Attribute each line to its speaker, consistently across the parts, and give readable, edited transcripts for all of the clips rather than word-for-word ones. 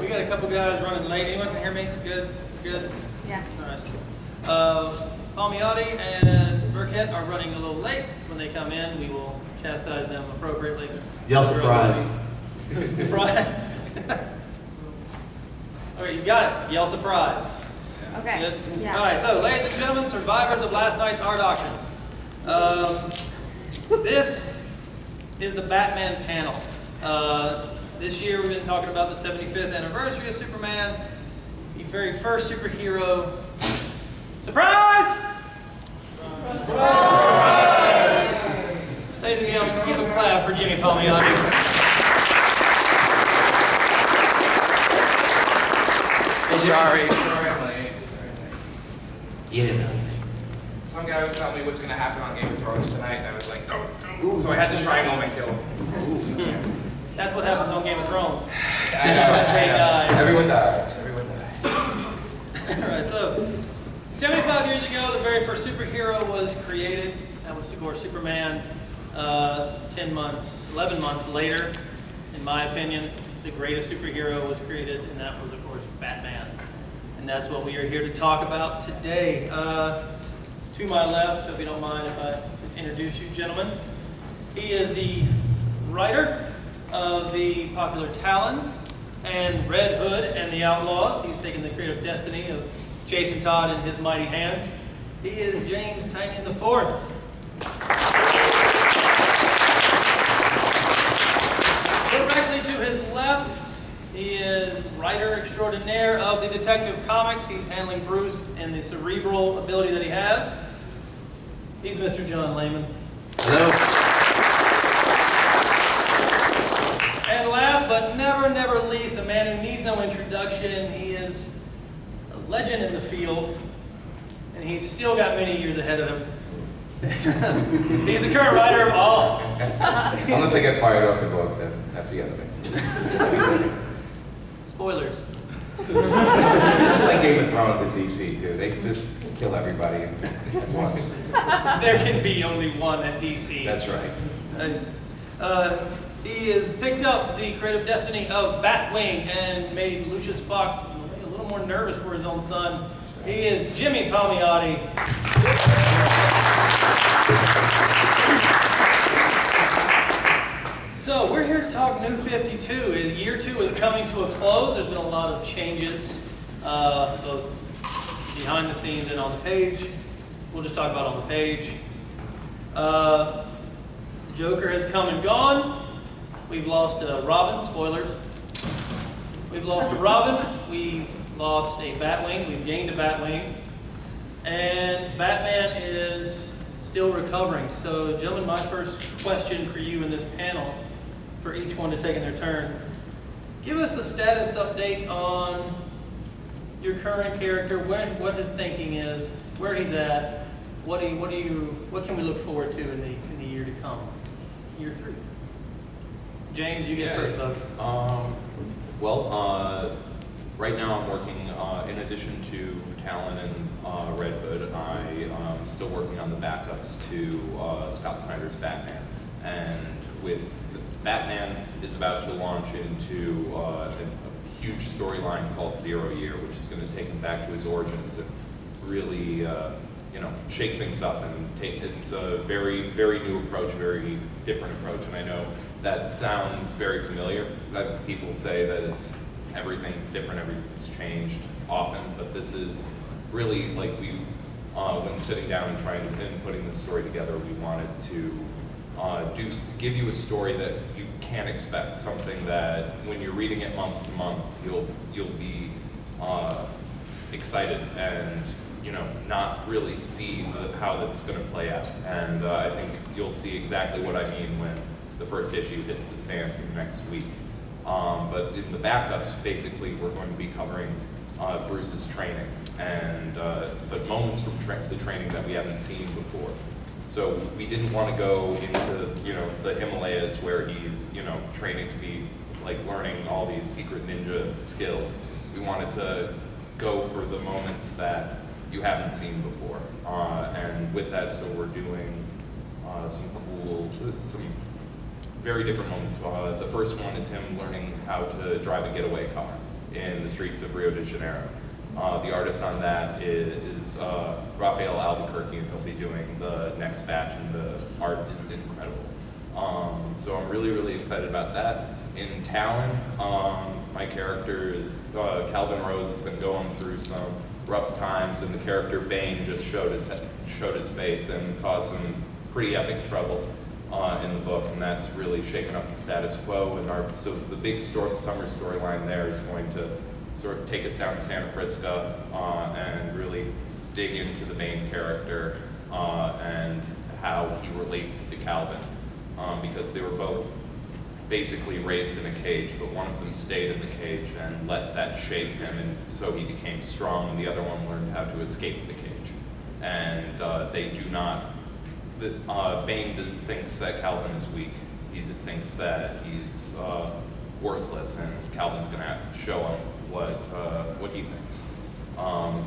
Speaker 1: we got a couple guys running late. Anyone can hear me? Good? Good?
Speaker 2: Yeah.
Speaker 1: All right. Palmiotti and Burkett are running a little late. When they come in, we will chastise them appropriately.
Speaker 3: Yell surprise.
Speaker 1: Surprise. All right, you got it. Yell surprise.
Speaker 2: Okay.
Speaker 1: Good?
Speaker 2: Yeah.
Speaker 1: All right, so ladies and gentlemen, survivors of last night's art auction. This is the Batman panel. This year we've been talking about the 75th anniversary of Superman, the very first superhero. Surprise! Surprise! Ladies and gentlemen, give a clap for Jimmy Palmiotti.
Speaker 4: Sorry.
Speaker 3: You didn't miss it.
Speaker 4: Some guy was telling me what's going to happen on Game of Thrones tonight, and I was like, don't. So I had to strangle him and kill him.
Speaker 1: That's what happens on Game of Thrones.
Speaker 4: I know.
Speaker 1: They die.
Speaker 4: Everyone dies. Everyone dies.
Speaker 1: Alright, so 75 years ago, the very first superhero was created. That was, of course, Superman. 11 months later, in my opinion, the greatest superhero was created, and that was, of course, Batman. And that's what we are here to talk about today. To my left, if you don't mind if I just introduce you, gentlemen. He is the writer of the popular Talon and Red Hood and the Outlaws. He's taken the creative destiny of Jason Todd in his mighty hands. He is James Tynion IV. Directly to his left, he is writer extraordinaire of the Detective Comics. He's handling Bruce and the cerebral ability that he has. He's Mr. John Layman.
Speaker 3: Hello.
Speaker 1: And last but never least, a man who needs no introduction. He is a legend in the field, and he's still got many years ahead of him. He's the current writer of all.
Speaker 4: Unless I get fired off the book, then that's the end of it.
Speaker 1: Spoilers.
Speaker 4: It's like Game of Thrones in DC, too. They can just kill everybody at once.
Speaker 1: There can be only one at DC.
Speaker 4: That's right.
Speaker 1: Nice. He has picked up the creative destiny of Batwing and made Lucius Fox a little more nervous for his own son. He is Jimmy Palmiotti. So we're here to talk New 52. Year 2 is coming to a close. There's been a lot of changes, both behind the scenes and on the page. We'll just talk about on the page. Joker has come and gone. We've lost Robin, spoilers. We've lost a Robin. We've lost a Batwing. We've gained a Batwing. And Batman is still recovering. So, gentlemen, my first question for you in this panel, for each one to take in their turn. Give us a status update on your current character, what his thinking is, where he's at, what can we look forward to in the year to come, year 3? James, you get first, bud.
Speaker 5: Right now I'm working, in addition to Talon and Red Hood, I'm still working on the backups to Scott Snyder's Batman. And with Batman is about to launch into a huge storyline called 0 Year, which is going to take him back to his origins and really, shake things up. And it's a very, very new approach, very different approach. And I know that sounds very familiar. That people say that everything's different, everything's changed often, but this is really like when sitting down and putting this story together, we wanted to give you a story that you can't expect, something that when you're reading it month to month, you'll be excited and not really see how that's going to play out. And I think you'll see exactly what I mean when the first issue hits the stands in the next week. But in the backups, basically, we're going to be covering Bruce's training, but moments from the training that we haven't seen before. So we didn't want to go into the Himalayas where he's training to be like learning all these secret ninja skills. We wanted to go for the moments that you haven't seen before, and with that, so we're doing some very different moments. The first one is him learning how to drive a getaway car. in the streets of Rio de Janeiro. The artist on that is Rafael Albuquerque, and he'll be doing the next batch, and the art is incredible. So I'm really, really excited about that. In Talon, my character is Calvin Rose has been going through some rough times, and the character Bane just showed his face and caused some pretty epic trouble in the book, and that's really shaken up the status quo. And so the big summer storyline there is going to sort of take us down to Santa Prisca and really dig into the Bane character and how he relates to Calvin, because they were both basically raised in a cage, but one of them stayed in the cage and let that shape him, and so he became strong, and the other one learned how to escape the cage. And they do not, Bane thinks that Calvin is weak. He thinks that he's worthless, and Calvin's going to show him what he thinks.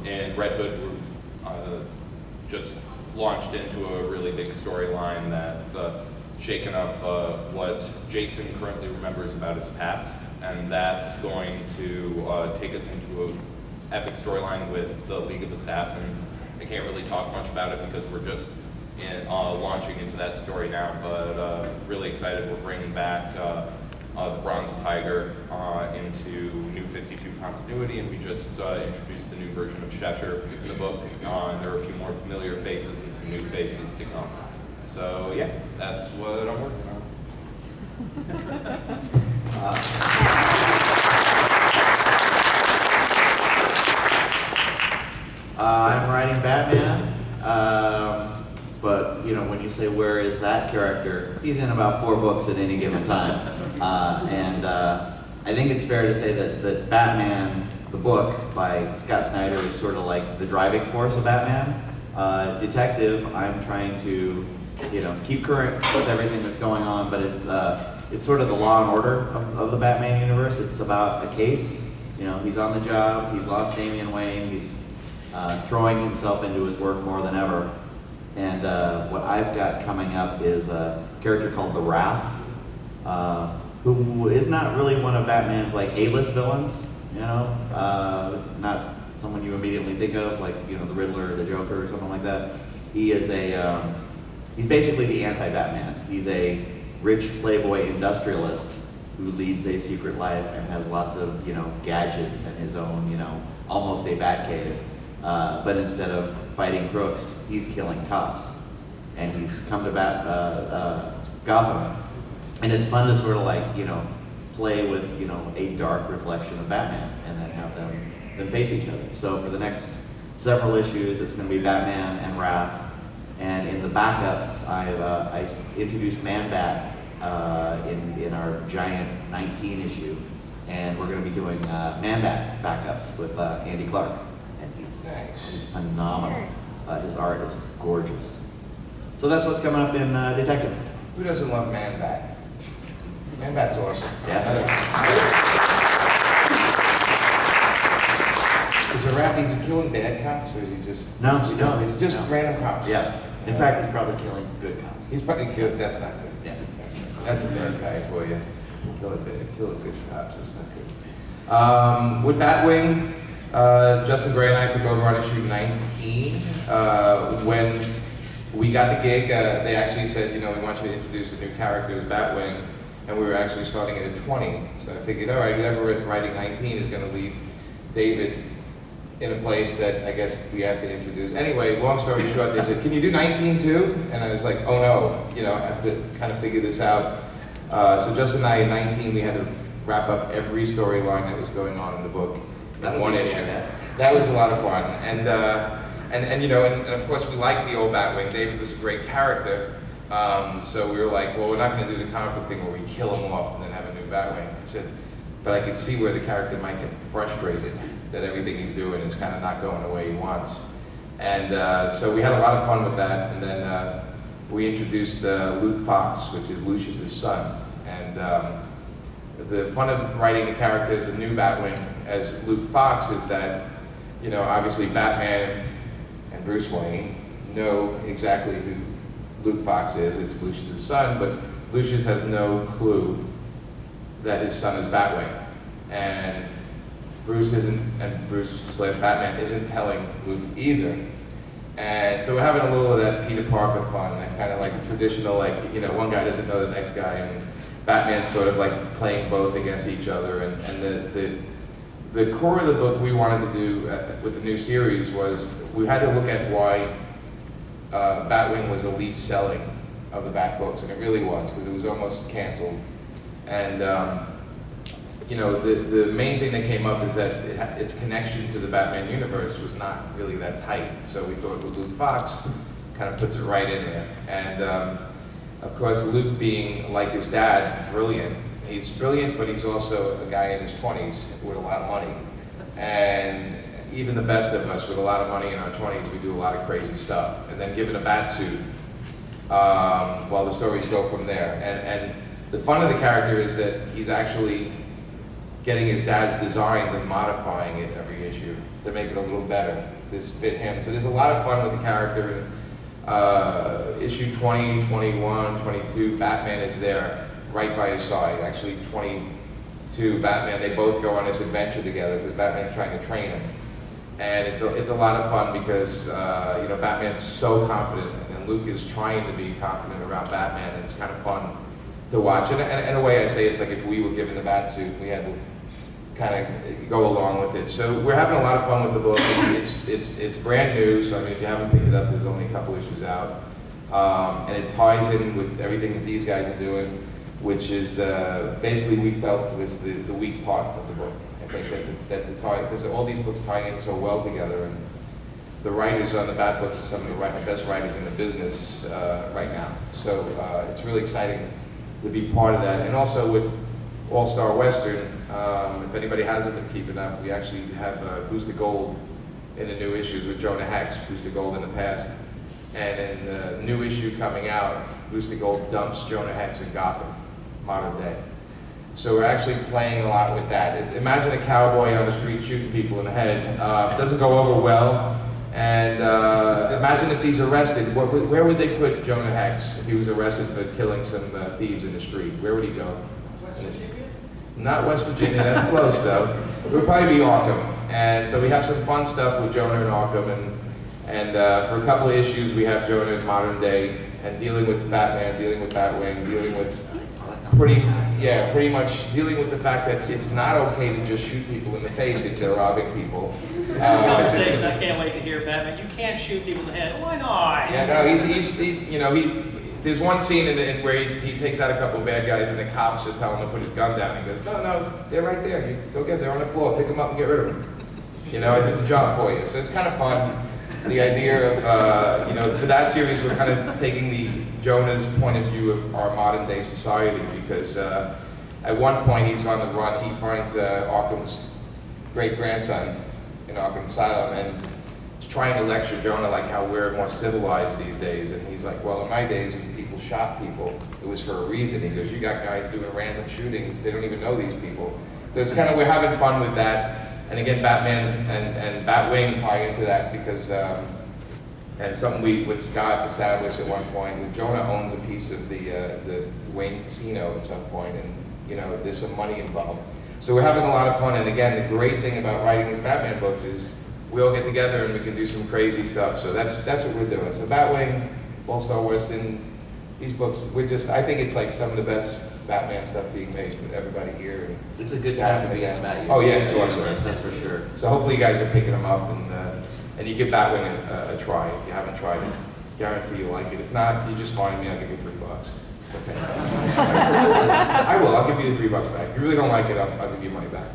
Speaker 5: In Red Hood, we've just launched into a really big storyline that's shaken up what Jason currently remembers about his past, and that's going to take us into an epic storyline with the League of Assassins. I can't really talk much about it because we're just launching into that story now, but really excited. We're bringing back the Bronze Tiger into New 52 continuity, and we just introduced the new version of Cheshire in the book. And there are a few more familiar faces and some new faces to come. So yeah, that's what I'm working on.
Speaker 3: I'm writing Batman, but you know, when you say where is that character, he's in about 4 books at any given time. And I think it's fair to say that Batman, the book by Scott Snyder, is sort of like the driving force of Batman. Detective, I'm trying to, you know, keep current with everything that's going on, but it's sort of the law and order of the Batman universe. It's about a case. You know, he's on the job, he's lost Damian Wayne, he's throwing himself into his work more than ever. And what I've got coming up is a character called the Wrath, who is not really one of Batman's like A-list villains, you know, not someone you immediately think of, like, you know, the Riddler or the Joker or something like that. He is he's basically the anti-Batman. He's a rich playboy industrialist who leads a secret life and has lots of, you know, gadgets and his own, you know, almost a Batcave. But instead of fighting crooks, he's killing cops. And he's come to Gotham. And it's fun to sort of like, you know, play with, you know, a dark reflection of Batman and then have them face each other. So for the next several issues, it's going to be Batman and Wrath. And in the backups, I introduced Man-Bat in our giant 19 issue. And we're going to be doing Man-Bat backups with Andy Clark. And he's phenomenal. His art is gorgeous. So that's what's coming up in Detective.
Speaker 4: Who doesn't love Man-Bat? Man-Bat's awesome.
Speaker 3: Yeah.
Speaker 4: Is a rap, is he killing bad cops, or is he just...
Speaker 3: No, we don't.
Speaker 4: It's just random cops.
Speaker 3: Yeah. In fact, he's probably killing good cops.
Speaker 4: He's probably good, that's not good.
Speaker 3: Yeah.
Speaker 4: That's a bad guy for you. Killing good cops, that's not good. With Batwing, Justin Gray and I took over on issue 19. When we got the gig, they actually said, you know, we want you to introduce a new character as Batwing, and we were actually starting it at 20. So I figured, all right, whoever writing 19 is going to leave David in a place that I guess we have to introduce. Anyway, long story short, they said, can you do 19 too? And I was like, oh no, you know, I have to kind of figure this out. So Justin and I, at 19, we had to wrap up every storyline that was going on in the book in one issue. That was a lot of fun. And you know, and of course we liked the old Batwing. David was a great character. So we were like, well, we're not going to do the comic book thing where we kill him off and then have a new Batwing. I said, but I could see where the character might get frustrated that everything he's doing is kind of not going the way he wants. And so we had a lot of fun with that. And then we introduced Luke Fox, which is Lucius's son. And the fun of writing the character, the new Batwing, as Luke Fox is that, you know, obviously Batman and Bruce Wayne know exactly who Luke Fox is. It's Lucius's son, but Lucius has no clue that his son is Batwing. And Bruce isn't, and Bruce / Batman isn't telling Luke either. And so we're having a little of that Peter Parker fun, that kind of like traditional, like, you know, one guy doesn't know the next guy, and Batman's sort of like playing both against each other. And the core of the book we wanted to do with the new series was we had to look at why Batwing was the least selling of the Bat books, and it really was, because it was almost canceled. And you know, the main thing that came up is that its connection to the Batman universe was not really that tight. So we thought with Luke Fox, kind of puts it right in there. And of course, Luke being like his dad, brilliant. He's brilliant, but he's also a guy in his 20s with a lot of money. And even the best of us with a lot of money in our 20s, we do a lot of crazy stuff. And then given a bat suit, well, the stories go from there. And the fun of the character is that he's actually getting his dad's designs and modifying it every issue to make it a little better, to fit him. So there's a lot of fun with the character. Issue 20, 21, 22, Batman is there right by his side. Actually 22, Batman, they both go on this adventure together because Batman's trying to train him. And it's a lot of fun because you know, Batman's so confident, and Luke is trying to be confident around Batman, and it's kind of fun to watch. And in a way I say it's like if we were given the bat suit, we had to kind of go along with it. So we're having a lot of fun with the book. It's brand new, so I mean, if you haven't picked it up, there's only a couple issues out. And it ties in with everything that these guys are doing, which is basically we felt was the weak part of the book. I think that the tie, because all these books tie in so well together, and the writers on the Bat books are some of the best writers in the business right now. So it's really exciting to be part of that. And also with All-Star Western, if anybody hasn't been keeping up, we actually have Booster Gold in the new issues with Jonah Hex, Booster Gold in the past. And in the new issue coming out, Booster Gold dumps Jonah Hex in Gotham, modern day. So we're actually playing a lot with that. Imagine a cowboy on the street shooting people in the head. Doesn't go over well. And imagine if he's arrested. Where would they put Jonah Hex if he was arrested for killing some thieves in the street? Where would he go?
Speaker 2: West Virginia?
Speaker 4: Not West Virginia, that's close though. It would probably be Arkham. And so we have some fun stuff with Jonah and Arkham. And for a couple of issues, we have Jonah in modern day and dealing with Batman, dealing with Batwing, dealing with pretty much dealing with the fact that it's not okay to just shoot people in the face if they're robbing people.
Speaker 1: Conversation I can't wait to hear, Batman. You can't shoot people in the head. Why not?
Speaker 4: Yeah, no, there's one scene where he takes out a couple of bad guys and the cops are telling him to put his gun down. And he goes, no, they're right there. You go get them. They're on the floor. Pick them up and get rid of them. You know, I did the job for you. So it's kind of fun. The idea of, for that series, we're kind of taking Jonah's point of view of our modern day society, because at one point he's on the run, he finds Arkham's great-grandson in Arkham Asylum, and he's trying to lecture Jonah like how we're more civilized these days, and he's like, well, in my days when people shot people, it was for a reason. He goes, you got guys doing random shootings, they don't even know these people. So it's kind of, we're having fun with that. And again, Batman and Batwing tie into that because, and something we with Scott established at one point. Jonah owns a piece of the Wayne Casino at some point, and there's some money involved. So we're having a lot of fun. And again, the great thing about writing these Batman books is we all get together and we can do some crazy stuff. So that's what we're doing. So Batwing, All-Star Western, these books, I think it's like some of the best Batman stuff being made with everybody here. And
Speaker 3: it's a good time to be in the Bat
Speaker 4: Oh yeah, it's awesome.
Speaker 3: That's for sure.
Speaker 4: So hopefully you guys are picking them up, and you give Batwing a try if you haven't tried it. Guarantee you'll like it. If not, you just find me. I'll give you $3. It's okay. I will. I'll give you the $3 back. If you really don't like it, I'll give you money back.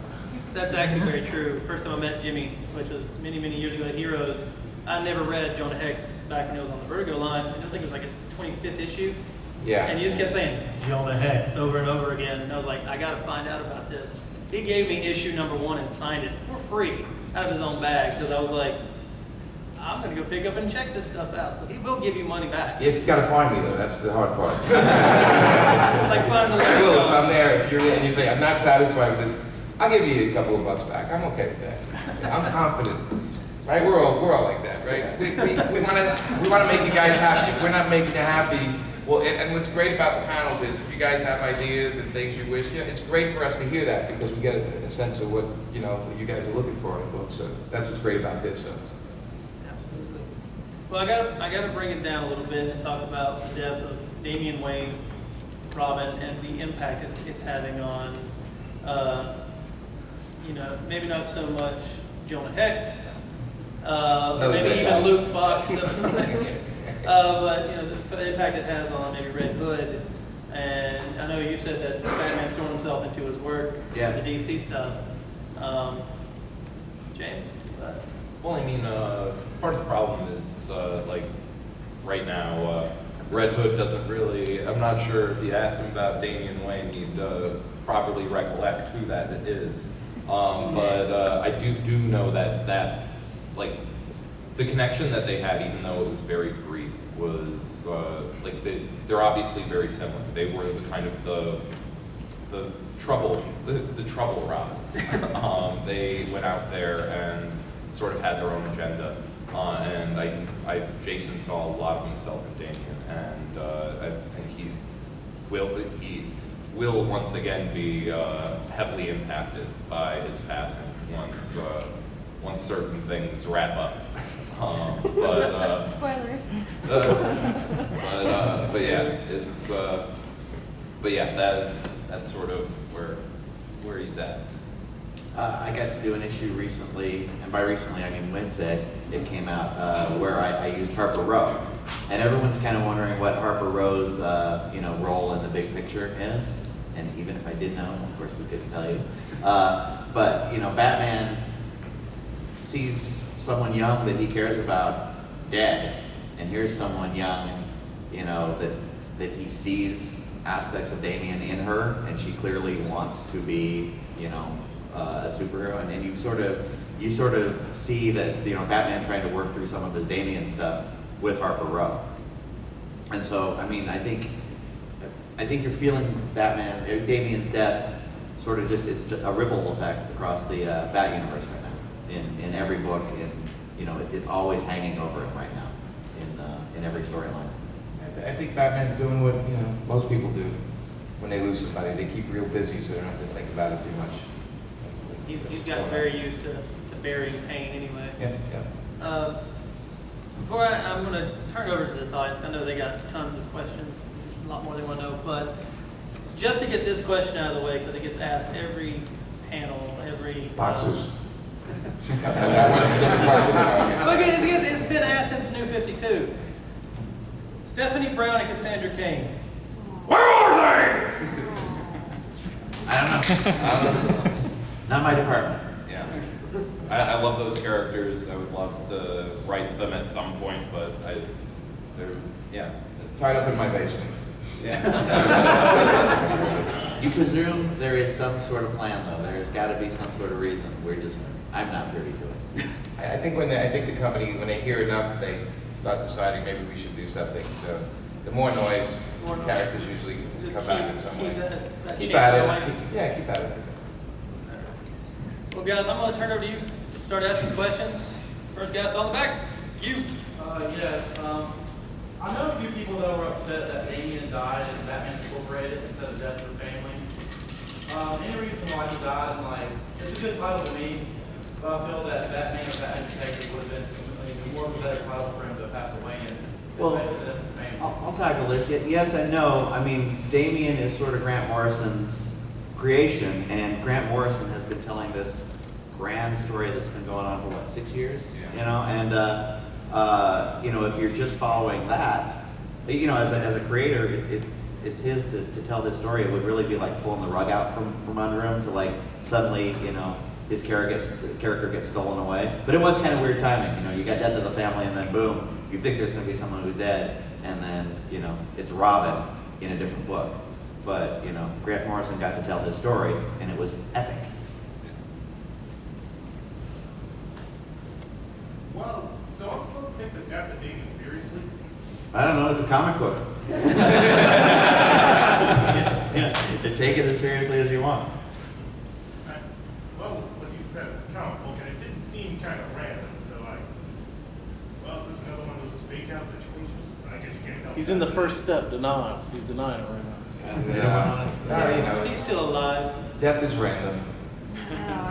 Speaker 1: That's actually very true. First time I met Jimmy, which was many, many years ago at Heroes, I never read Jonah Hex back when it was on the Vertigo line. I think it was like a 25th issue.
Speaker 4: Yeah.
Speaker 1: And he just kept saying, Jonah Hex, over and over again. And I was like, I got to find out about this. He gave me issue number 1 and signed it for free out of his own bag, because I was like, I'm going to go pick up and check this stuff out. So he will give you money back.
Speaker 4: Yeah, you got to find me though. That's the hard part.
Speaker 1: It's like finding
Speaker 4: I will if I'm there. If you're there and you say I'm not satisfied with this, I'll give you a couple of bucks back. I'm okay with that. I'm confident. Right? We're all like that, right? We want to make you guys happy. If we're not making you happy, Well, and what's great about the panels is if you guys have ideas and things you wish, it's great for us to hear that because we get a sense of what, what you guys are looking for in a book. So that's what's great about this. So.
Speaker 1: Absolutely. Well, I gotta bring it down a little bit and talk about the death of Damian Wayne, Robin, and the impact it's having on, maybe not so much Jonah Hex, maybe even Luke Fox, but the impact it has on maybe Red Hood. And I know you said that Batman's thrown himself into his work, the DC stuff. James?
Speaker 5: Well, I mean, part of the problem is, right now, Red Hood doesn't really, I'm not sure if you asked him about Damian Wayne, he'd properly recollect who that is. But I do know that the connection that they had, even though it was very brief, was, they're obviously very similar. They were the kind of the trouble Robins. They went out there and sort of had their own agenda. And Jason saw a lot of himself in Damian, and I think he will once again be heavily impacted by his passing once certain things wrap up.
Speaker 2: Spoilers.
Speaker 5: But yeah, that's sort of where he's at.
Speaker 3: I got to do an issue recently, and by recently I mean Wednesday, it came out, where I used Harper Row. And everyone's kind of wondering what Harper Row's role in the big picture is. And even if I did know, of course we couldn't tell you. But Batman sees someone young that he cares about dead. And here's someone young, that he sees aspects of Damian in her, and she clearly wants to be, a superhero, and you sort of see that Batman trying to work through some of his Damian stuff with Harper Row, and so I think you're feeling Damian's death sort of it's a ripple effect across the Bat universe right now in every book, and it's always hanging over him right now in every storyline.
Speaker 4: I think Batman's doing what most people do when they lose somebody. They keep real busy, so they don't have to think about it too much.
Speaker 1: He's gotten very used to burying pain anyway.
Speaker 4: Yeah.
Speaker 1: Before I'm going to turn it over to this audience, I know they got tons of questions, a lot more they want to know, but just to get this question out of the way, because it gets asked every panel, every...
Speaker 4: Boxers.
Speaker 1: It's been asked since New 52. Stephanie Brown and Cassandra Cain.
Speaker 4: Where are they?
Speaker 3: I don't know. Not my department.
Speaker 5: Yeah. I love those characters. I would love to write them at some point, but
Speaker 4: It's tied up in my basement.
Speaker 5: Yeah.
Speaker 3: You presume there is some sort of plan, though. There's got to be some sort of reason. I'm not privy to it.
Speaker 4: I think the company, when they hear enough, they start deciding maybe we should do something. So the more noise, characters usually come back in some way. Keep at it. Keep at it.
Speaker 1: Well, guys, I'm going to turn it over to you. Start asking questions. First guy on the back. You.
Speaker 6: Yes. I know a few people that were upset that Damian died and Batman Incorporated instead of Death of the Family. Any reason why he died? And it's a good title to me, but I feel that Batman and Batman Detective would have been more of a better title for him to pass away in.
Speaker 3: Well, I'll tackle this. Yes and no. I mean, Damian is sort of Grant Morrison's creation, and Grant Morrison has been telling this grand story that's been going on for 6 years, and if you're just following that, as a creator, it's his to tell this story. It would really be like pulling the rug out from under him to suddenly his character gets stolen away. But it was kind of weird timing. You got dead to the family, and then boom, you think there's going to be someone who's dead, and then it's Robin in a different book. But Grant Morrison got to tell his story, and it was epic.
Speaker 7: Well, so I'm supposed to take the death of Demon seriously?
Speaker 3: I don't know. It's a comic book. Take it as seriously as you want.
Speaker 7: Well, what you said is a comic book, and it didn't seem kind of random, so is this another one of those fake out situations? I guess you can't help
Speaker 2: He's
Speaker 7: that.
Speaker 2: in the first step, denial. He's denying it right now.
Speaker 1: He's still alive.
Speaker 4: Death is random.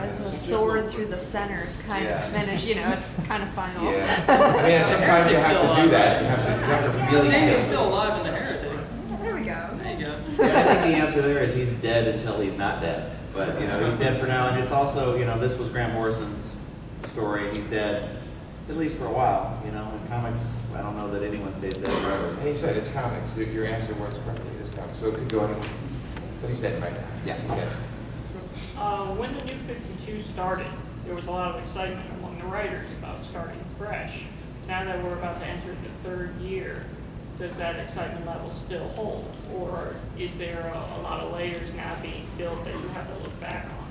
Speaker 8: It's a sword through the centers kind of finish, it's kind of final.
Speaker 4: Yeah. I mean, sometimes you have to do that. You have to really
Speaker 1: Damien's
Speaker 4: kill.
Speaker 1: still alive in the Heretic.
Speaker 8: There we go.
Speaker 1: There you go.
Speaker 3: Yeah, I think the answer there is he's dead until he's not dead. But, he's dead for now, and it's also, this was Grant Morrison's story. He's dead, at least for a while, In comics, I don't know that anyone stays dead forever.
Speaker 4: And he said it's comics. Your answer works perfectly. It's comics. So it could go anywhere. But he's dead right now.
Speaker 3: Yeah.
Speaker 4: He's dead.
Speaker 9: When the New 52 started, there was a lot of excitement among the writers about starting fresh. Now that we're about to enter the third year, does that excitement level still hold? Or is there a lot of layers now being built that you have to look back on?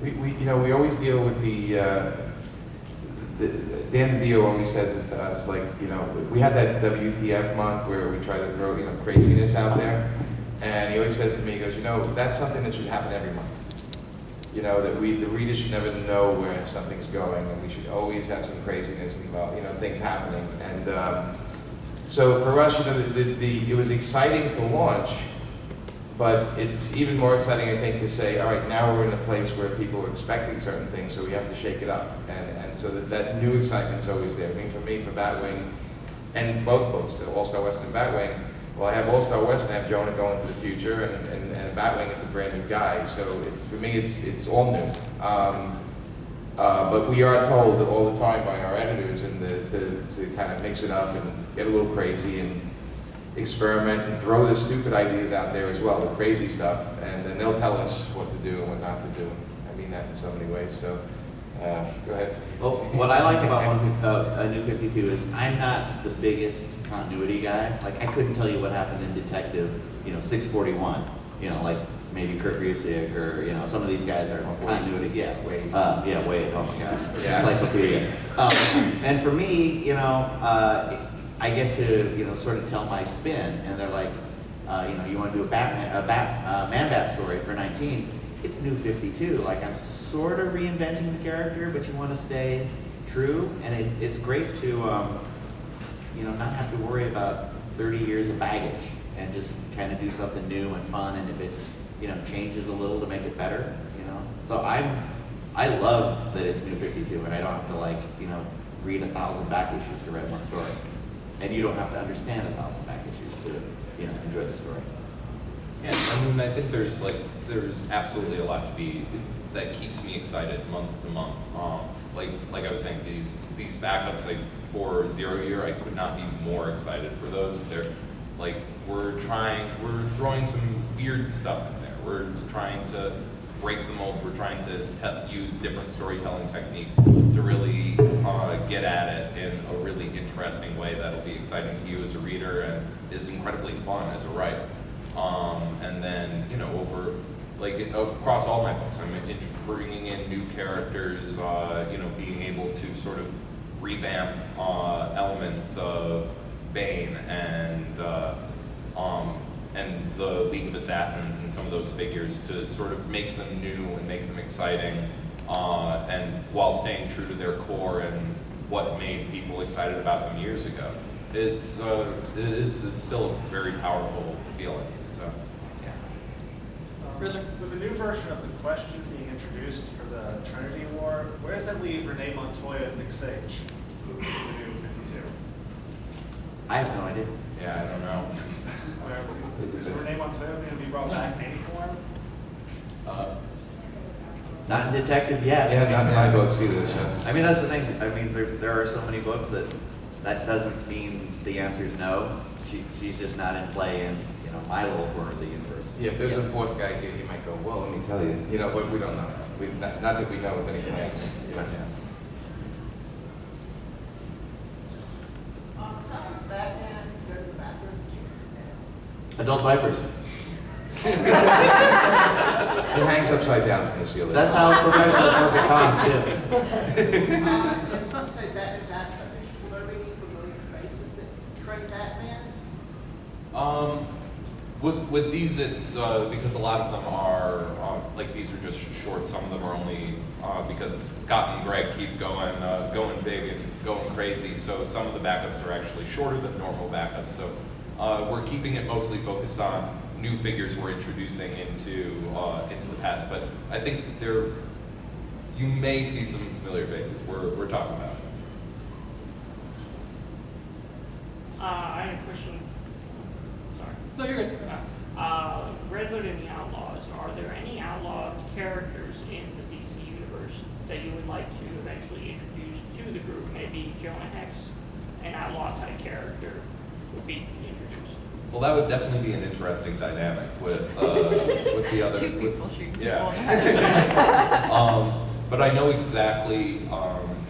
Speaker 4: We always deal with Dan Dio always says this to us, we had that WTF month where we try to throw, craziness out there. And he always says to me, he goes, that's something that should happen every month. That the reader should never know where something's going, and we should always have some craziness involved, things happening. And so for us, it was exciting to launch, but it's even more exciting, I think, to say, all right, now we're in a place where people are expecting certain things, so we have to shake it up. And so that new excitement's always there. I mean, for me, for Batwing, and both books, All-Star West and Batwing, well, I have All-Star West and I have Jonah going into the future, and Batwing, it's a brand new guy. So for me, it's all new. But we are told all the time by our editors to kind of mix it up and get a little crazy and experiment and throw the stupid ideas out there as well, the crazy stuff, and then they'll tell us what to do and what not to do. I mean that in so many ways. So go ahead.
Speaker 3: Well, what I like about a New 52 is I'm not the biggest continuity guy. Like, I couldn't tell you what happened in Detective, 641. Like maybe Kurt Busiek or some of these guys are continuity. Yeah, Wade. Wade. Oh my gosh,
Speaker 4: Yeah.
Speaker 3: encyclopedia. And for me, I get to sort of tell my spin, and they're like, you want to do a Man-Bat story for 19. It's New 52. Like, I'm sort of reinventing the character, but you want to stay true, and it's great to, not have to worry about 30 years of baggage and just kind of do something new and fun, and if it, changes a little to make it better, So I love that it's New 52, and I don't have to read 1,000 back issues to write one story, and you don't have to understand 1,000 back issues to, enjoy the story.
Speaker 5: Yeah, I think there's absolutely a lot to be that keeps me excited month to month. Like I was saying, these backups, for 0 Year, I could not be more excited for those. They're we're throwing some weird stuff in there. We're trying to break the mold. We're trying to use different storytelling techniques to really get at it in a really interesting way that'll be exciting to you as a reader and is incredibly fun as a writer. And then, across all my books, I'm bringing in new characters, being able to sort of revamp elements of Bane and the League of Assassins and some of those figures to sort of make them new and make them exciting, and while staying true to their core and what made people excited about them years ago. It's still a very powerful feeling. So, yeah.
Speaker 1: Riddler?
Speaker 10: With the new version of the question being introduced for the Trinity War, where does that leave Renee Montoya and Nick Sage in the new 52?
Speaker 3: I have no idea.
Speaker 5: Yeah, I don't know.
Speaker 10: Is Renee Montoya going to be brought back in any form?
Speaker 3: Not in Detective yet.
Speaker 4: Yeah, not in my books either. So.
Speaker 3: I mean, that's the thing. I mean, there are so many books that doesn't mean the answer is no. She's just not in play in my little corner of the universe.
Speaker 4: Yeah, if there's a fourth guy here, you might go, well, let me tell you. But we don't know. Not that we know of any plans.
Speaker 7: How does Batman go to the bathroom?
Speaker 3: Adult diapers.
Speaker 4: He hangs upside down from the ceiling.
Speaker 3: That's how professionals work at cons too.
Speaker 7: And you say Batman background. Will there be any familiar faces that portray Batman?
Speaker 5: With these, it's because a lot of them are like these are just short. Some of them are only because Scott and Greg keep going big and going crazy. So some of the backups are actually shorter than normal backups. So we're keeping it mostly focused on new figures we're introducing into the past. But I think you may see some familiar faces we're talking about.
Speaker 9: I have a question. Sorry.
Speaker 1: No, you're good.
Speaker 9: Red Hood and the Outlaws, are there any outlaw characters in the DC universe that you would like to eventually introduce to the group? Maybe Jonah Hex, an outlaw type character, would be introduced.
Speaker 5: Well, that would definitely be an interesting dynamic with the other.
Speaker 8: Two people shooting people
Speaker 5: Yeah.
Speaker 8: in the head.
Speaker 5: But I know exactly,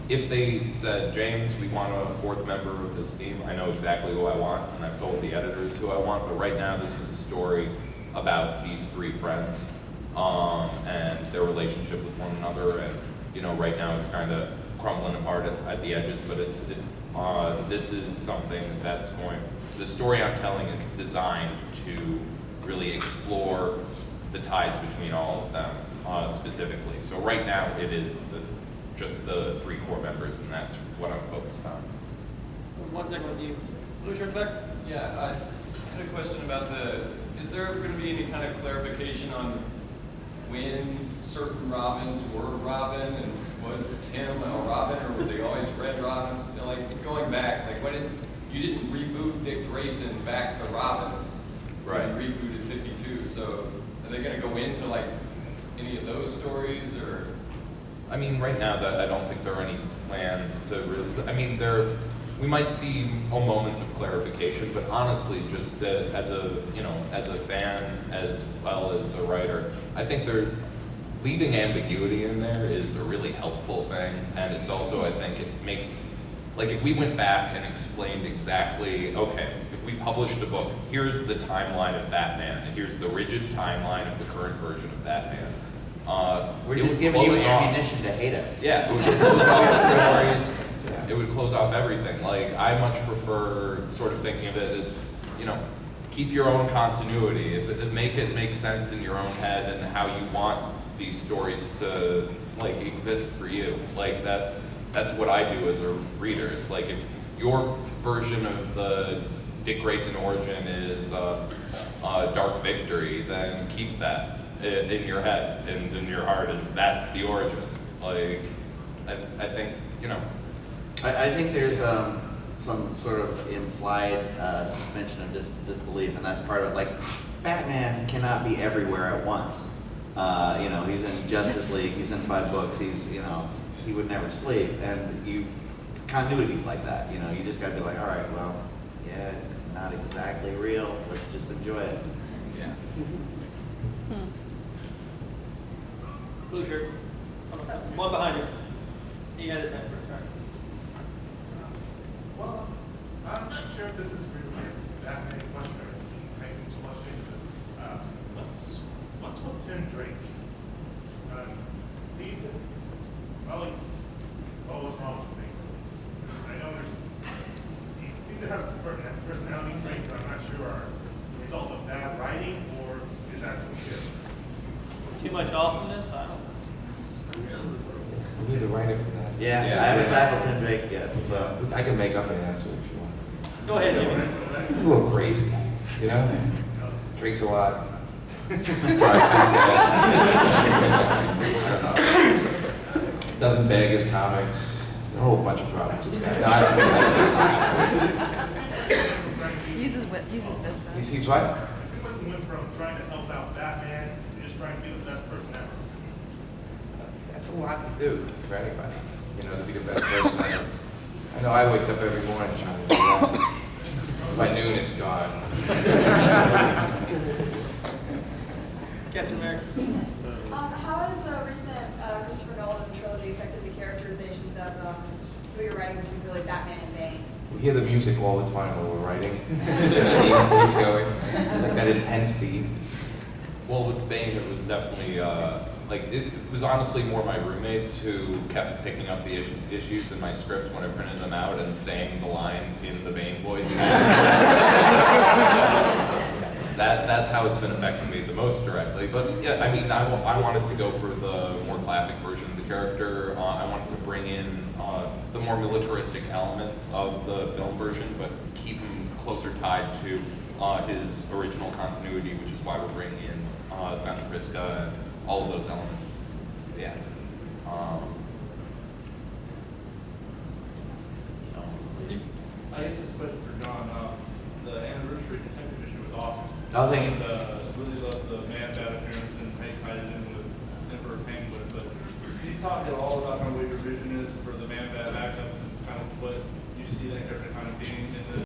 Speaker 5: if they said, James, we want a fourth member of this team, I know exactly who I want, and I've told the editors who I want, but right now this is a story about these three friends, and their relationship with one another, and, right now it's kind of crumbling apart at the edges, but this is something the story I'm telling is designed to really explore the ties between all of them, specifically. So right now it is just the three core members, and that's what I'm focused on.
Speaker 1: 1 second with you. Blue shirt back?
Speaker 11: Yeah, I had a question about is there going to be any kind of clarification on when certain Robins were Robin, and was Tim a Robin, or was he always Red Robin? Going back, you didn't reboot Dick Grayson back to Robin.
Speaker 5: Right.
Speaker 11: You rebooted 52, so are they going to go into any of those stories, or?
Speaker 5: I mean, right now, I don't think there are any plans to really. I mean, we might see moments of clarification, but honestly, just as a fan as well as a writer, I think leaving ambiguity in there is a really helpful thing, and it's also, I think, it makes. If we went back and explained exactly, okay, if we published a book, here's the timeline of Batman, and here's the rigid timeline of the current version of Batman.
Speaker 3: We're just giving you ammunition to hate us.
Speaker 5: Yeah, it would close off stories. It would close off everything. I much prefer sort of thinking of it as, keep your own continuity. Make it make sense in your own head and how you want these stories to exist for you. That's what I do as a reader. It's if your version of the Dick Grayson origin is Dark Victory, then keep that in your head and in your heart that's the origin. I think,
Speaker 3: I think there's some sort of implied suspension of disbelief, and that's part of it. Batman cannot be everywhere at once. He's in Justice League, he's in 5 books, he would never sleep, and continuities like that, you just gotta be all right, well, yeah, it's not exactly real, let's just enjoy it.
Speaker 5: yeah.
Speaker 1: Blue shirt. One behind you. He had his hand first. All right.
Speaker 7: Well, I'm not sure if this is really that many questions or making so much into what's with Tim Drake? He's always wrong with me. I know he seems to have personality traits that I'm not sure are the result of bad writing or his actual character.
Speaker 1: Too much awesomeness? I don't know.
Speaker 4: We need a writer for that.
Speaker 3: Yeah, I haven't tackled Tim Drake yet, so.
Speaker 4: I can make up an answer if you want.
Speaker 1: Go ahead, Jimmy.
Speaker 4: He's a little crazy, Drinks a lot. Drives too fast. I don't know. Doesn't bag his comics. A whole bunch of problems with that. No, I don't.
Speaker 8: Uses business.
Speaker 4: He sees what?
Speaker 7: It went from trying to help out Batman to just trying to be the best person ever.
Speaker 4: That's a lot to do for anybody, to be the best person ever. I know I wake up every morning trying to do that. By noon, it's gone.
Speaker 1: Captain America.
Speaker 12: How has the recent Christopher Nolan trilogy affected the characterizations of who you're writing, particularly Batman and Bane?
Speaker 4: We hear the music all the time while we're writing. The theme keeps going. It's like that intense theme.
Speaker 5: Well, with Bane, it was definitely, it was honestly more my roommates who kept picking up the issues in my script when I printed them out and saying the lines in the Bane voice. that's how it's been affecting me the most directly. But yeah, I mean, I wanted to go for the more classic version of the character. I wanted to bring in the more militaristic elements of the film version, but keep him closer tied to his original continuity, which is why we're bringing in Santa Prisca and all of those elements. Yeah.
Speaker 6: I guess this question for John. The anniversary detective issue was awesome.
Speaker 3: Oh, thank you.
Speaker 6: Really loved the Man-Bat appearance and how you tied it in with Emperor Penguin. But can you talk at all about kind of what your vision is for the Man-Bat backups and kind of what you see that character kind of being in the